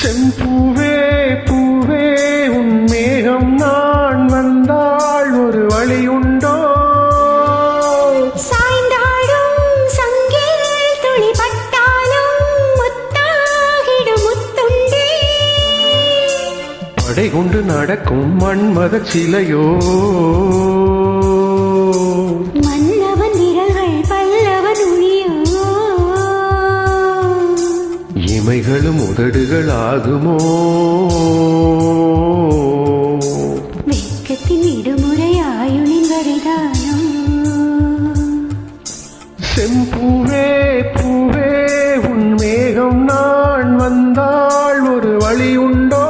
செம்பூவே பூவே உன் மேகம் நான் வந்தாள் ஒரு வழியுண்டோ? சாய்ந்தாடும் சங்கில் துளி பட்டாலும் முத்தாகிடும் முத்துண்டே. படை கொண்டு நடக்கும் மன்மத சிலையோ? மன்னவன் விரல்கள் பல்லவன் ஒளியோ? இமைகளும் உதடுகள் ஆகுமோ? வெட்கத்தின் விடுமுறை ஆயுளின் வரைதானோ? செம்பூவே பூவே உன் மேகம் நான் வந்தாள் ஒரு வழியுண்டோ?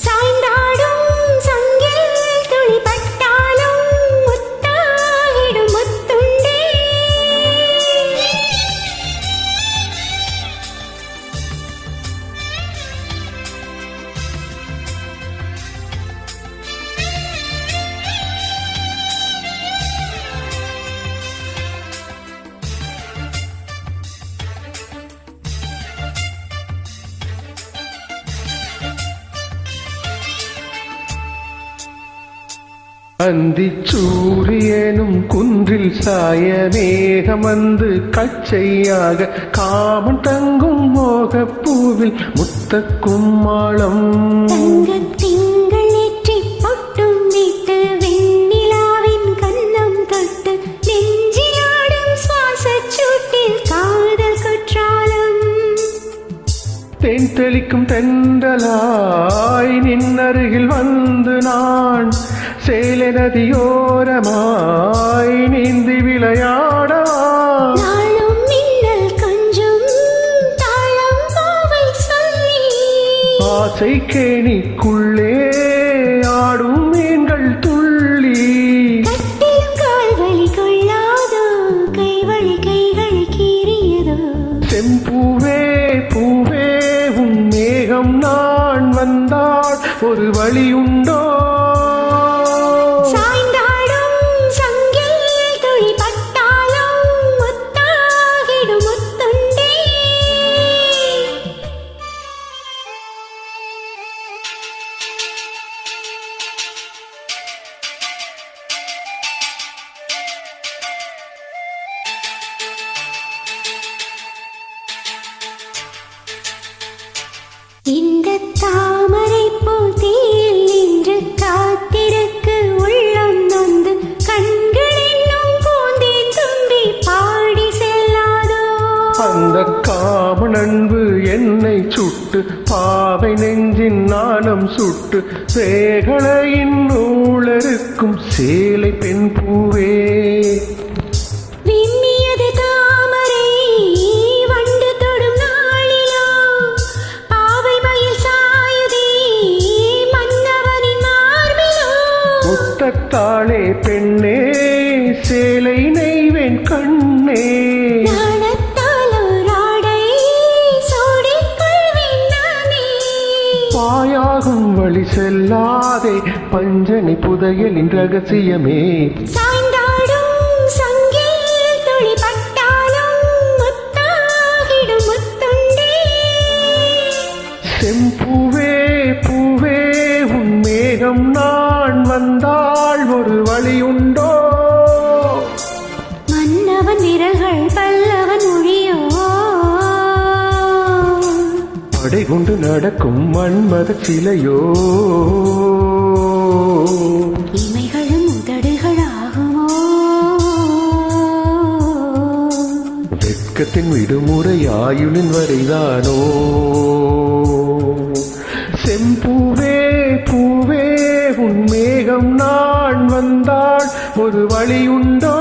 சாய்ந்தாடும் சங்கில் துளி பட்டாலும் முத்தாகிடும் முத்துண்டே. அந்திச் சூரியனும் குன்றில் சாய மேகம் வந்து கச்சையாக காமன் தங்கும் மோகப் பூவில் முத்தக் கும்மாளம். தங்கத் திங்கள் ஏற்றி பொட்டும் விட்டு வெண்ணிலாவின் கன்னம் தொட்டு நெஞ்சிலாடும் சுவாசச் சூட்டில் காதல் குற்றாலம். தேன் தெளிக்கும் தென்றலாய் நின்னருகில் வந்து நான் சேலை நதியோரமாய் நீந்தி விளையாடவா? நாளும் மின்னல் கொஞ்சும் தாளம் பாவை சொல்லி ஆசை கேணிக்குள்ளே ஆடும் மீன்கள் துள்ளி. கட்டிலும் கால்வலி கொள்ளாதோ கைவழி கைகள் கீறியதோ? செம்பூவே பூவே உன் மேகம் நான் வந்தாள் ஒரு வழியுண்டோ? சாய்ந்தாடும் சங்கில் துளி பட்டாலும் முத்தாகிடும் முத்துண்டே. இந்த தாமரை போல் தீயில் நின்று காத்திருக்கு உள்ளம் நொந்து கண்கள் என்னும் பூந்தே தும்பி பாடி செல்லாதோ? அந்த காமன் அன்பு என்னை சுட்டு பாவை நெஞ்சின் நாணம் சுட்டு சேகளையின் நூலருக்கும் சேலை பெண் பூவே. விம்மியது தாமரை வண்டு தொடும் நாளிலோ? பாவை மயில் சாயுதே மன்னவனின் மார்பிலோ? முத்தத்தாளே பெண்ணே சேலை நெய்வேன் கண்ணே. நாணத்தால் ஓராடை சூடிக் கொள்வேன் நானே. பாயாகும் வழி செல்லாதே பஞ்சனை புதையலின் ரகசியமே. சாய்ந்தாடும் சங்கில் துளி பட்டாலும் முத்தாகிடும் முத்துண்டே. செம்பூவே பூவே உன் மேகம் நான் வந்தாள் ஒரு வழியுண்டோ? மன்னவன் விரல்கள் பல்லவன் ஒளியோ? படை கொண்டு நடக்கும் மன்மத சிலையோ? இமைகளும் உதடுகள் ஆகுமோ? வெட்கத்தின் விடுமுறை ஆயுளின் வரைதானோ? செம்பூவே பூவே உன் மேகம் நான் வந்தாள் ஒரு வழியுண்டோ?